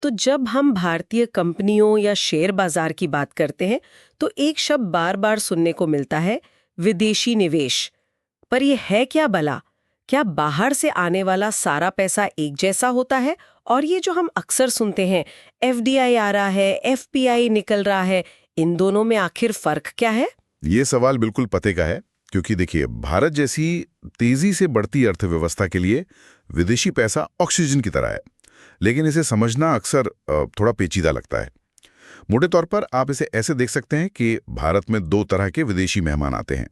तो जब हम भारतीय कंपनियों या शेयर बाजार की बात करते हैं तो एक शब्द बार बार सुनने को मिलता है, विदेशी निवेश। पर यह है क्या भला? क्या बाहर से आने वाला सारा पैसा एक जैसा होता है? और ये जो हम अक्सर सुनते हैं, एफडीआई आ रहा है, एफपीआई निकल रहा है, इन दोनों में आखिर फर्क क्या है? ये सवाल बिल्कुल पते का है, क्योंकि देखिए, भारत जैसी तेजी से बढ़ती अर्थव्यवस्था के लिए विदेशी पैसा ऑक्सीजन की तरह है। लेकिन इसे समझना अक्सर थोड़ा पेचीदा लगता है। मोटे तौर पर आप इसे ऐसे देख सकते हैं कि भारत में दो तरह के विदेशी मेहमान आते हैं।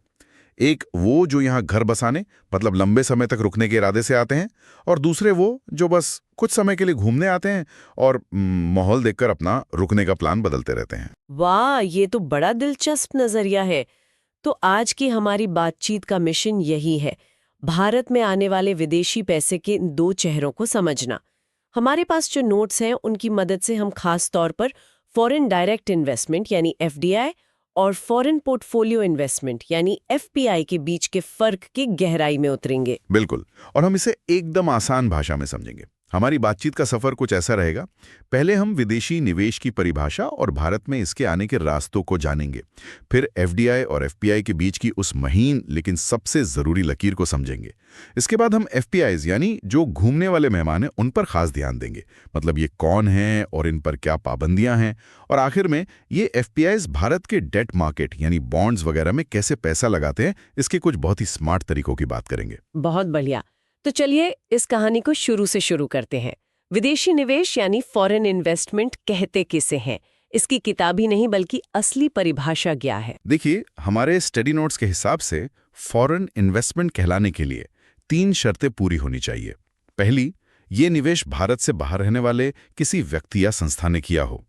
एक वो जो यहाँ घर बसाने, मतलब लंबे समय तक रुकने के इरादे से आते हैं, और दूसरे वो जो बस कुछ समय के लिए घूमने आते हैं और माहौल देखकर अपना रुकने का प्लान बदलते रहते हैं। वाह, ये तो बड़ा दिलचस्प नजरिया है। तो आज की हमारी बातचीत का मिशन यही है, भारत में आने वाले विदेशी पैसे के इन दो चेहरों को समझना। हमारे पास जो नोट्स हैं उनकी मदद से हम खास तौर पर फॉरेन डायरेक्ट इन्वेस्टमेंट यानी एफडीआई और फॉरेन पोर्टफोलियो इन्वेस्टमेंट यानी एफपीआई के बीच के फर्क की गहराई में उतरेंगे। बिल्कुल, और हम इसे एकदम आसान भाषा में समझेंगे। हमारी बातचीत का सफर कुछ ऐसा रहेगा। पहले हम विदेशी निवेश की परिभाषा और भारत में इसके आने के रास्तों को जानेंगे। फिर एफडीआई और एफपीआई के बीच की उस महीन लेकिन सबसे जरूरी लकीर को समझेंगे। इसके बाद हम एफपीआईज यानी जो घूमने वाले मेहमान हैं उन पर खास ध्यान देंगे, मतलब ये कौन हैं और इन पर क्या पाबंदियां हैं। और आखिर में ये एफपीआईज भारत के डेट मार्केट यानी बॉन्ड्स वगैरह में कैसे पैसा लगाते हैं, इसके कुछ बहुत ही स्मार्ट तरीकों की बात करेंगे। बहुत बढ़िया। तो चलिए इस कहानी को शुरू से शुरू करते हैं। विदेशी निवेश यानी फॉरेन इन्वेस्टमेंट कहते किसे हैं? इसकी किताबी नहीं बल्कि असली परिभाषा क्या है? देखिए, हमारे स्टडी नोट्स के हिसाब से फॉरेन इन्वेस्टमेंट कहलाने के लिए 3 शर्तें पूरी होनी चाहिए। पहली, ये निवेश भारत से बाहर रहने वाले किसी व्यक्ति या संस्था ने किया हो।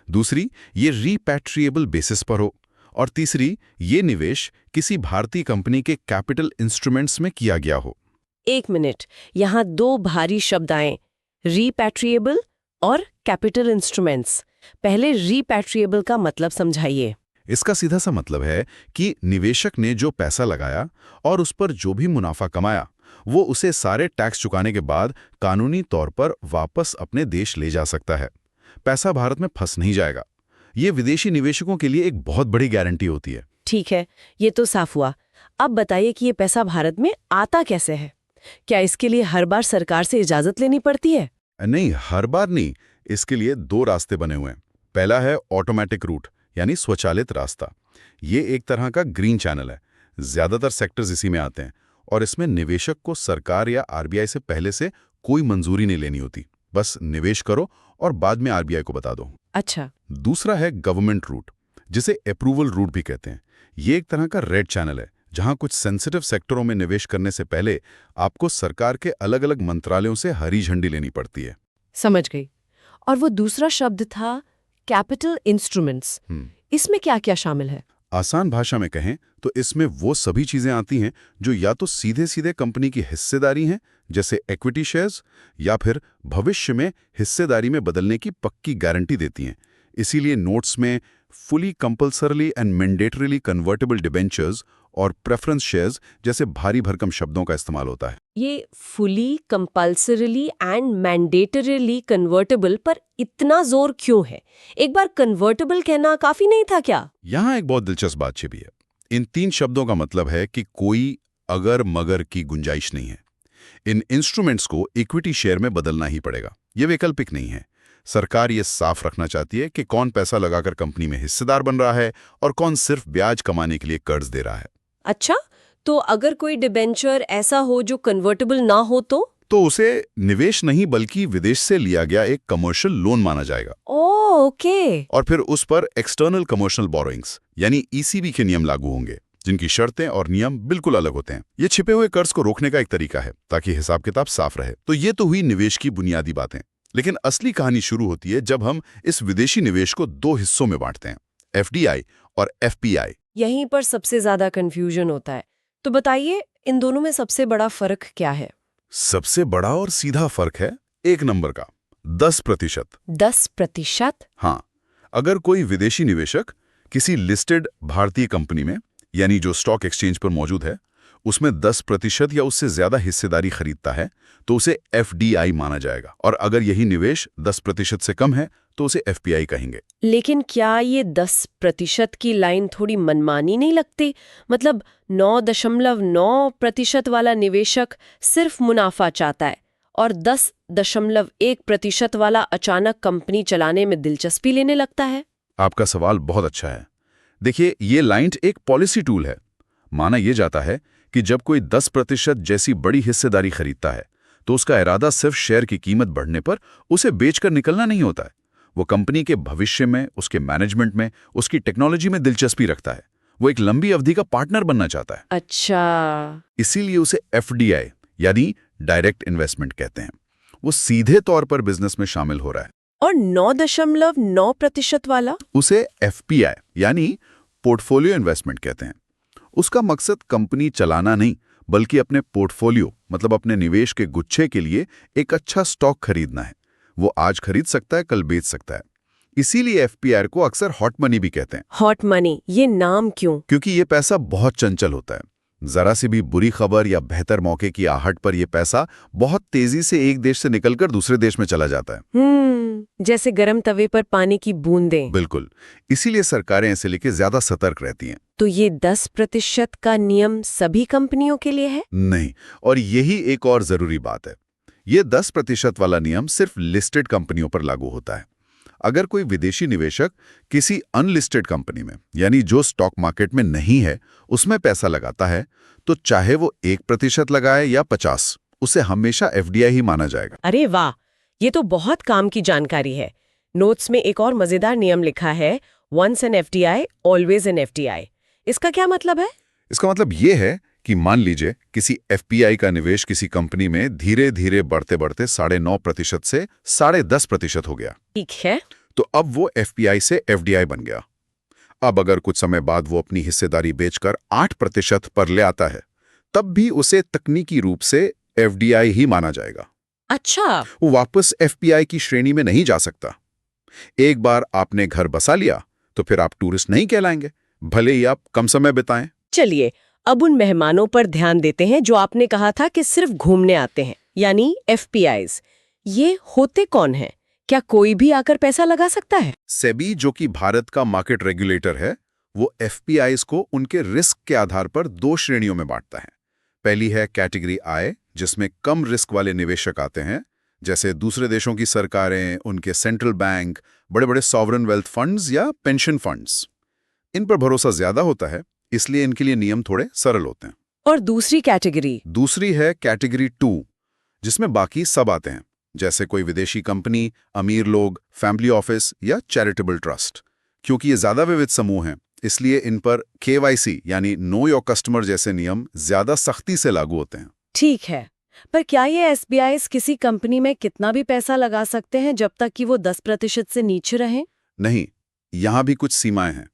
दूसरी, ये रीपैट्रिएबल बेसिस पर हो। और तीसरी, ये निवेश किसी भारतीय कंपनी के कैपिटल इंस्ट्रूमेंट्स में किया गया हो। एक मिनट, यहाँ दो भारी शब्द आए, रीपैट्रिएबल और कैपिटल इंस्ट्रूमेंट्स। पहले रीपैट्रिएबल का मतलब समझाइए। इसका सीधा सा मतलब है कि निवेशक ने जो पैसा लगाया और उस पर जो भी मुनाफा कमाया, वो उसे सारे टैक्स चुकाने के बाद कानूनी तौर पर वापस अपने देश ले जा सकता है। पैसा भारत में फंस नहीं जाएगा। ये विदेशी निवेशकों के लिए एक बहुत बड़ी गारंटी होती है। ठीक है, ये तो साफ हुआ। अब बताइए कि ये पैसा भारत में आता कैसे है? क्या इसके लिए हर बार सरकार से इजाजत लेनी पड़ती है? नहीं, हर बार नहीं। इसके लिए 2 रास्ते बने हुए हैं। पहला है ऑटोमेटिक रूट यानी स्वचालित रास्ता। ये एक तरह का ग्रीन चैनल है। ज्यादातर सेक्टर्स इसी में आते हैं और इसमें निवेशक को सरकार या आरबीआई से पहले से कोई मंजूरी नहीं लेनी होती। बस निवेश करो और बाद में आरबीआई को बता दो। अच्छा। दूसरा है गवर्नमेंट रूट, जिसे अप्रूवल रूट भी कहते हैं। ये एक तरह का रेड चैनल है, जहां कुछ सेंसिटिव सेक्टरों में निवेश करने से पहले आपको सरकार के अलग-अलग मंत्रालयों से हरी झंडी लेनी पड़ती है। समझ गई। और वो दूसरा शब्द था कैपिटल इंस्ट्रूमेंट्स। इसमें क्या क्या शामिल है? आसान भाषा में कहें तो इसमें वो सभी चीजें आती हैं जो या तो सीधे सीधे कंपनी की हिस्सेदारी हैं, जैसे इक्विटी शेयर्स, या फिर भविष्य में हिस्सेदारी में बदलने की पक्की गारंटी देती हैं। इसीलिए नोट्स में fully compulsorily and mandatorily convertible debentures और प्रेफरेंस शेयर्स जैसे भारी भरकम शब्दों का इस्तेमाल होता है। ये fully compulsorily and mandatorily convertible पर इतना जोर क्यों है? एक बार कन्वर्टेबल कहना काफी नहीं था क्या? यहाँ एक बहुत दिलचस्प बात छिपी है। इन 3 शब्दों का मतलब है कि कोई अगर मगर की गुंजाइश नहीं है। इन इंस्ट्रूमेंट्स को इक्विटी शेयर में बदलना ही पड़ेगा। ये वैकल्पिक नहीं है। सरकार ये साफ रखना चाहती है कि कौन पैसा लगाकर कंपनी में हिस्सेदार बन रहा है और कौन सिर्फ ब्याज कमाने के लिए कर्ज दे रहा है। अच्छा, तो अगर कोई डिबेंचर ऐसा हो जो कन्वर्टेबल ना हो तो उसे निवेश नहीं बल्कि विदेश से लिया गया एक कमर्शियल लोन माना जाएगा। ओके। और फिर उस पर एक्सटर्नल कमर्शियल बोरोइंग्स यानी ईसीबी के नियम लागू होंगे, जिनकी शर्तें और नियम बिल्कुल अलग होते हैं। ये छिपे हुए कर्ज को रोकने का एक तरीका है ताकि हिसाब किताब साफ रहे। तो ये तो हुई निवेश की बुनियादी बातें। लेकिन असली कहानी शुरू होती है जब हम इस विदेशी निवेश को 2 हिस्सों में बांटते हैं, एफडीआई और एफपीआई। यहीं पर सबसे ज्यादा कंफ्यूजन होता है। तो बताइए, इन दोनों में सबसे बड़ा फर्क क्या है? सबसे बड़ा और सीधा फर्क है 1 नंबर का, 10%। 10%? हाँ, अगर कोई विदेशी निवेशक किसी लिस्टेड भारतीय कंपनी में, यानी जो स्टॉक एक्सचेंज पर मौजूद है, उसमें 10% या उससे ज्यादा हिस्सेदारी खरीदता है तो उसे FDI माना जाएगा, और अगर यही निवेश 10% से कम है तो उसे FPI कहेंगे। लेकिन क्या ये 10% की लाइन थोड़ी मनमानी नहीं लगती? मतलब 9.9% वाला निवेशक सिर्फ मुनाफा चाहता है और 10.1% वाला अचानक कंपनी चलाने में दिलचस्पी लेने लगता है। आपका सवाल बहुत अच्छा है। देखिए, ये लाइन एक पॉलिसी टूल है। माना यह जाता है कि जब कोई 10% जैसी बड़ी हिस्सेदारी खरीदता है तो उसका इरादा सिर्फ शेयर की कीमत बढ़ने पर उसे बेचकर निकलना नहीं होता है। वो कंपनी के भविष्य में, उसके मैनेजमेंट में, उसकी टेक्नोलॉजी में दिलचस्पी रखता है। वो एक लंबी अवधि का पार्टनर बनना चाहता है। अच्छा। इसीलिए उसे FDI यानी डायरेक्ट इन्वेस्टमेंट कहते हैं। वो सीधे तौर पर बिजनेस में शामिल हो रहा है। और 9.9% वाला? उसे FPI यानी पोर्टफोलियो इन्वेस्टमेंट कहते हैं। उसका मकसद कंपनी चलाना नहीं, बल्कि अपने पोर्टफोलियो मतलब अपने निवेश के गुच्छे के लिए एक अच्छा स्टॉक खरीदना है। वो आज खरीद सकता है, कल बेच सकता है। इसीलिए FPI को अक्सर हॉट मनी भी कहते हैं। हॉट मनी, ये नाम क्यों? क्योंकि ये पैसा बहुत चंचल होता है। जरा सी भी बुरी खबर या बेहतर मौके की आहट पर यह पैसा बहुत तेजी से एक देश से निकलकर दूसरे देश में चला जाता है। जैसे गरम तवे पर पानी की बूंदें। बिल्कुल। इसीलिए सरकारें ऐसे लेके ज्यादा सतर्क रहती हैं। तो ये 10% का नियम सभी कंपनियों के लिए है? नहीं, और यही एक और जरूरी बात है। ये 10% वाला नियम सिर्फ लिस्टेड कंपनियों पर लागू होता है। अगर कोई विदेशी निवेशक किसी अनलिस्टेड कंपनी में, यानी जो स्टॉक मार्केट में नहीं है, उसमें पैसा लगाता है, तो चाहे वो 1% लगाए या 50, उसे हमेशा FDI ही माना जाएगा। अरे वाह, ये तो बहुत काम की जानकारी है। नोट्स में एक और मजेदार नियम लिखा है, once an FDI always an FDI। इसका क्या मतलब है? इसका मतलब ये है कि मान लीजिए किसी FPI का निवेश किसी कंपनी में धीरे धीरे बढ़ते बढ़ते 9.5% से 10.5% हो गया। ठीक है। तो अब वो FPI से FDI बन गया। अब अगर कुछ समय बाद वो अपनी हिस्सेदारी बेचकर 8% पर ले आता है, तब भी उसे तकनीकी रूप से FDI ही माना जाएगा। अच्छा। वो वापस FPI की श्रेणी में नहीं जा सकता। एक बार आपने घर बसा लिया तो फिर आप टूरिस्ट नहीं कहलाएंगे, भले ही आप कम समय बिताएं। चलिए, अब उन मेहमानों पर ध्यान देते हैं जो आपने कहा था कि सिर्फ घूमने आते हैं, यानी FPIs। ये होते कौन हैं? क्या कोई भी आकर पैसा लगा सकता है? सेबी, जो कि भारत का मार्केट रेगुलेटर है, वो FPIs को उनके रिस्क के आधार पर 2 श्रेणियों में बांटता है। पहली है कैटेगरी I, जिसमें कम रिस्क वाले निवेशक आते हैं, जैसे दूसरे देशों की सरकारें, उनके सेंट्रल बैंक, बड़े-बड़े सॉवरन वेल्थ फंड्स या पेंशन फंड्स। इन पर भरोसा ज्यादा होता है, इसलिए इनके लिए नियम थोड़े सरल होते हैं। और दूसरी कैटेगरी? दूसरी है कैटेगरी 2, जिसमें बाकी सब आते हैं, जैसे कोई विदेशी कंपनी, अमीर लोग, फैमिली ऑफिस या चैरिटेबल ट्रस्ट। क्योंकि ये ज्यादा विविध समूह हैं, इसलिए इन पर KYC यानी नो योर कस्टमर जैसे नियम ज्यादा सख्ती से लागू होते हैं। ठीक है, पर क्या ये SBIs किसी कंपनी में कितना भी पैसा लगा सकते हैं जब तक कि वो 10% से नीचे रहें? नहीं, यहां भी कुछ सीमाएं हैं।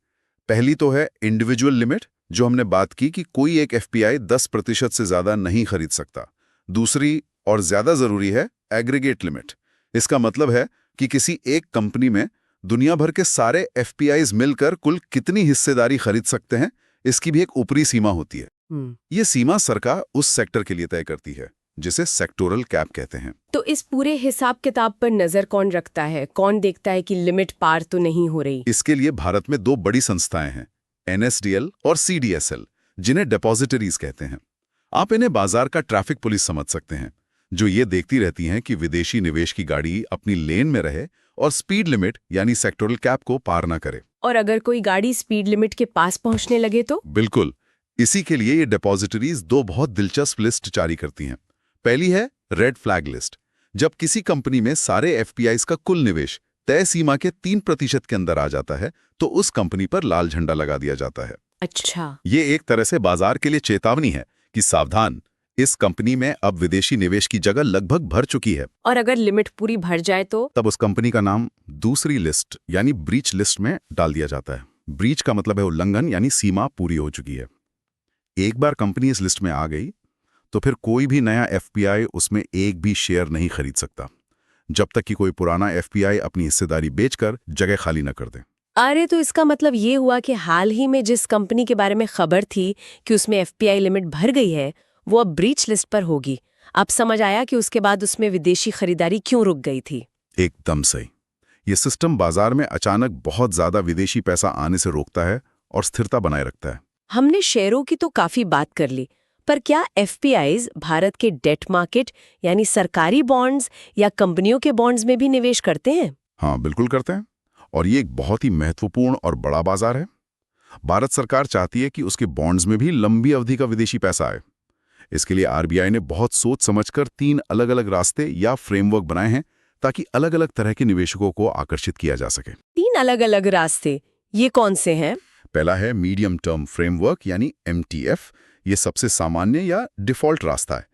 पहली तो है इंडिविजुअल लिमिट, जो हमने बात की कि कोई एक FPI 10% से ज्यादा नहीं खरीद सकता। दूसरी और ज्यादा जरूरी है एग्रीगेट लिमिट। इसका मतलब है कि किसी एक कंपनी में दुनिया भर के सारे FPIs मिलकर कुल कितनी हिस्सेदारी खरीद सकते हैं, इसकी भी एक ऊपरी सीमा होती है। ये सीमा सरकार उस सेक्टर के लिए तय करती है, जिसे सेक्टोरल कैप कहते हैं। तो इस पूरे हिसाब किताब पर नजर कौन रखता है? कौन देखता है कि लिमिट पार तो नहीं हो रही? इसके लिए भारत में 2 बड़ी संस्थाएं हैं, NSDL और CDSL, जिन्हें डिपॉजिटरीज कहते हैं। आप इन्हें बाजार का ट्रैफिक पुलिस समझ सकते हैं, जो ये देखती रहती हैं कि विदेशी निवेश की गाड़ी अपनी लेन में रहे और स्पीड लिमिट यानी सेक्टोरल कैप को पार ना करे। और अगर कोई गाड़ी स्पीड लिमिट के पास पहुंचने लगे तो? बिल्कुल। इसी के लिए ये डिपॉजिटरीज 2 बहुत दिलचस्प लिस्ट जारी करती हैं। पहली है रेड फ्लैग लिस्ट। जब किसी कंपनी में सारे FPIs का कुल निवेश तय सीमा के 3% के अंदर आ जाता है, तो उस कंपनी पर लाल झंडा लगा दिया जाता है। अच्छा। ये एक तरह से बाजार के लिए चेतावनी है कि सावधान, इस कंपनी में अब विदेशी निवेश की जगह लगभग भर चुकी है। और अगर लिमिट पूरी भर जाए तो? तब उस कंपनी का नाम दूसरी लिस्ट यानी ब्रीच लिस्ट में डाल दिया जाता है। ब्रीच का मतलब है उल्लंघन, यानी सीमा पूरी हो चुकी है। एक बार कंपनी इस लिस्ट में आ गई तो फिर कोई भी नया FPI उसमें एक भी शेयर नहीं खरीद सकता, जब तक कि कोई पुराना FPI अपनी हिस्सेदारी बेचकर जगह खाली न कर दे। अरे तो इसका मतलब ये हुआ कि हाल ही में जिस कंपनी के बारे में खबर थी कि उसमें एफपीआई लिमिट भर गई है, वो अब ब्रीच लिस्ट पर होगी। अब समझ आया कि उसके बाद उसमें विदेशी खरीदारी क्यों रुक गई थी। एकदम सही। ये सिस्टम बाजार में अचानक बहुत ज्यादा विदेशी पैसा आने से रोकता है और स्थिरता बनाए रखता है। हमने शेयरों की तो काफी बात कर ली, पर क्या एफपीआईज भारत के डेट मार्केट यानी सरकारी बॉन्ड्स या कंपनियों के बॉन्ड्स में भी निवेश करते हैं? हाँ, बिल्कुल करते हैं। और ये एक बहुत ही महत्वपूर्ण और बड़ा बाजार है। भारत सरकार चाहती है कि उसके बॉन्ड्स में भी लंबी अवधि का विदेशी पैसा आए। इसके लिए आरबीआई ने बहुत सोच समझकर 3 अलग-अलग रास्ते या फ्रेमवर्क बनाए हैं ताकि अलग-अलग तरह के निवेशकों को आकर्षित किया जा सके। 3 अलग-अलग रास्ते, ये कौन से हैं? पहला है मीडियम टर्म फ्रेमवर्क यानी एमटीएफ। ये सबसे सामान्य या डिफॉल्ट रास्ता है।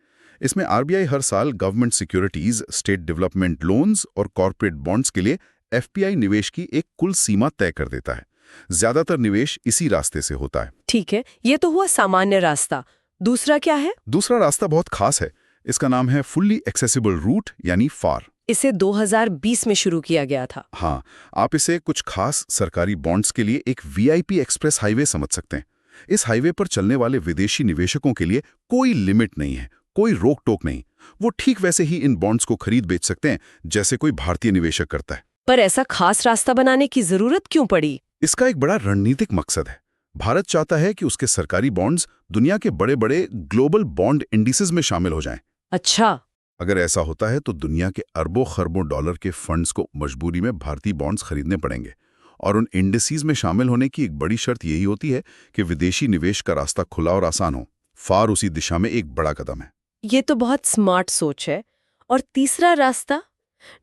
इसमें आरबीआई हर साल government securities, state development loans और कॉर्पोरेट बॉन्ड्स के लिए एफपीआई निवेश की एक कुल सीमा तय कर देता है। ज्यादातर निवेश इसी रास्ते से होता है। ठीक है, ये तो हुआ सामान्य रास्ता। दूसरा क्या है? दूसरा रास्ता बहुत खास है। इसका नाम है फुल्ली एक्सेसिबल रूट यानी फार। इसे 2020 में शुरू किया गया था। हाँ, आप इसे कुछ खास सरकारी बॉन्ड्स के लिए एक वीआईपी एक्सप्रेस हाईवे समझ सकते हैं। इस हाईवे पर चलने वाले विदेशी निवेशकों के लिए कोई लिमिट नहीं है, कोई रोक टोक नहीं। वो ठीक वैसे ही इन बॉन्ड्स को खरीद बेच सकते हैं जैसे कोई भारतीय निवेशक करता है। पर ऐसा खास रास्ता बनाने की जरूरत क्यों पड़ी? इसका एक बड़ा रणनीतिक मकसद है। भारत चाहता है कि उसके सरकारी बॉन्ड्स दुनिया के बड़े-बड़े ग्लोबल बॉन्ड इंडिसेस में शामिल हो जाएं। अच्छा। अगर ऐसा होता है तो दुनिया के अरबों खरबों डॉलर के फंड्स को मजबूरी में भारतीय बॉन्ड्स खरीदने पड़ेंगे। और उन इंडिसेस में शामिल होने की एक बड़ी शर्त यही होती है कि विदेशी निवेश का रास्ता खुला और आसान हो। फार उसी दिशा में एक बड़ा कदम है। ये तो बहुत स्मार्ट सोच है। और तीसरा रास्ता?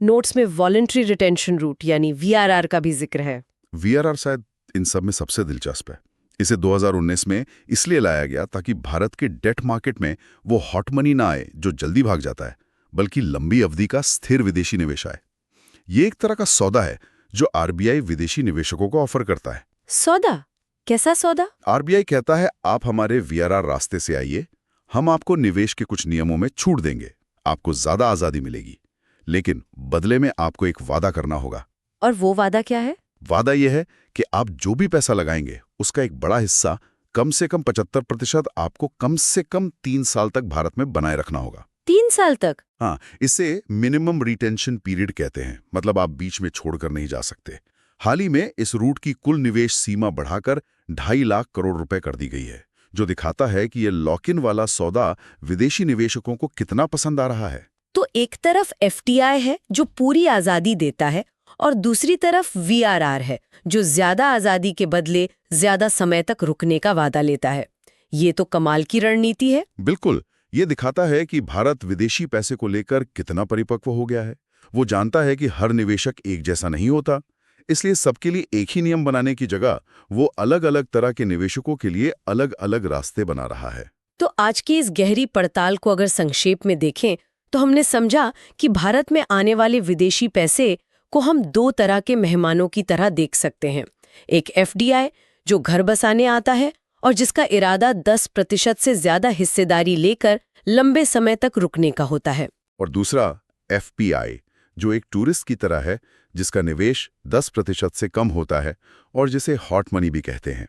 नोट्स में वॉलंटरी रिटेंशन रूट यानी वीआरआर का भी जिक्र है। वीआरआर शायद इन सब में सबसे दिलचस्प है। इसे 2019 में इसलिए लाया गया ताकि भारत के डेट मार्केट में वो हॉट मनी ना आए जो जल्दी भाग जाता है, बल्कि लंबी अवधि का स्थिर विदेशी निवेश आए। ये एक तरह का सौदा है जो आरबीआई विदेशी निवेशकों को ऑफर करता है। सौदा? कैसा सौदा? आरबीआई कहता है आप हमारे वीआरआर रास्ते से आइए, हम आपको निवेश के कुछ नियमों में छूट देंगे, आपको ज्यादा आजादी मिलेगी, लेकिन बदले में आपको एक वादा करना होगा। और वो वादा क्या है? वादा यह है कि आप जो भी पैसा लगाएंगे उसका एक बड़ा हिस्सा, कम से कम 75%, आपको कम से कम 3 साल तक भारत में बनाए रखना होगा। 3 साल तक? हाँ, इसे मिनिमम रिटेंशन पीरियड कहते हैं। मतलब आप बीच में छोड़कर नहीं जा सकते। हाल ही में इस रूट की कुल निवेश सीमा बढ़ाकर 2.5 लाख करोड़ रुपए कर दी गई है, जो दिखाता है कि ये लॉक इन वाला सौदा विदेशी निवेशकों को कितना पसंद आ रहा है। तो एक तरफ एफटीआई है जो पूरी आजादी देता है, और दूसरी तरफ वीआरआर है जो ज्यादा आजादी के बदले ज्यादा समय तक रुकने का वादा लेता है। ये तो कमाल की रणनीति है। बिल्कुल, ये दिखाता है कि भारत विदेशी पैसे को लेकर कितना परिपक्व हो गया है। वो जानता है कि हर निवेशक एक जैसा नहीं होता, इसलिए सबके लिए एक ही नियम बनाने की जगह वो अलग-अलग तरह के निवेशकों के लिए अलग-अलग रास्ते बना रहा है। तो आज की इस गहरी पड़ताल को अगर संक्षेप में देखें तो हमने समझा कि भारत में आने वाले विदेशी पैसे को हम 2 तरह के मेहमानों की तरह देख सकते हैं। एक एफडीआई जो घर बसाने आता है और जिसका इरादा 10% से ज्यादा हिस्सेदारी लेकर लंबे समय तक रुकने का होता है। और दूसरा एफपीआई जो एक टूरिस्ट की तरह है, जिसका निवेश 10% से कम होता है और जिसे हॉट मनी भी कहते हैं।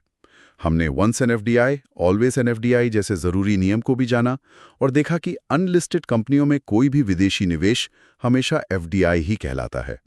हमने once an FDI always an FDI जैसे जरूरी नियम को भी जाना और देखा कि अनलिस्टेड कंपनियों में कोई भी विदेशी निवेश हमेशा एफडीआई ही कहलाता है।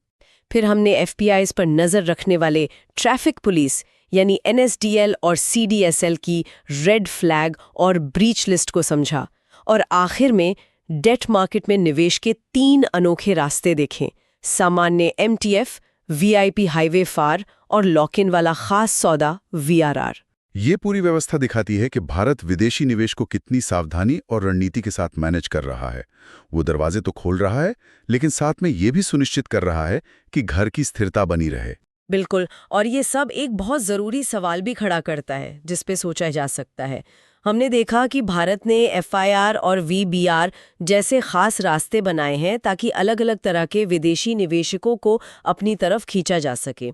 फिर हमने एफपीआईज पर नजर रखने वाले ट्रैफिक पुलिस यानी एनएसडीएल और सीडीएसएल की रेड फ्लैग और ब्रीच लिस्ट को समझा, और आखिर में डेट मार्केट में निवेश के 3 अनोखे रास्ते देखें: सामान्य एमटीएफ, वीआईपी हाईवे फार और लॉक इन वाला खास सौदा वीआरआर। ये पूरी व्यवस्था दिखाती है कि भारत विदेशी निवेश को कितनी सावधानी और रणनीति के साथ मैनेज कर रहा है। वो दरवाजे तो खोल रहा है, लेकिन साथ में ये भी सुनिश्चित कर रहा है कि घर की स्थिरता बनी रहे। बिल्कुल, और ये सब एक बहुत ज़रूरी सवाल भी खड़ा करता है जिस पे सोचा जा सकता है। हमने देखा कि भारत ने एफआईआर और वीबीआर जैसे खास रास्ते बनाए हैं ताकि अलग अलग तरह के विदेशी निवेशकों को अपनी तरफ खींचा जा सके।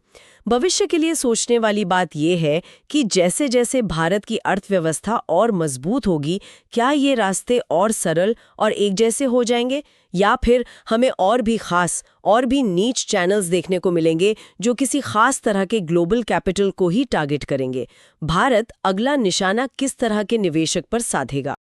भविष्य के लिए सोचने वाली बात यह है कि जैसे जैसे भारत की अर्थव्यवस्था और मजबूत होगी, क्या ये रास्ते और सरल और एक जैसे हो जाएंगे या फिर हमें और भी खास और भी नीच चैनल्स देखने को मिलेंगे जो किसी खास तरह के ग्लोबल कैपिटल को ही टारगेट करेंगे? भारत अगला निशाना किस तरह के निवेशक पर साधेगा?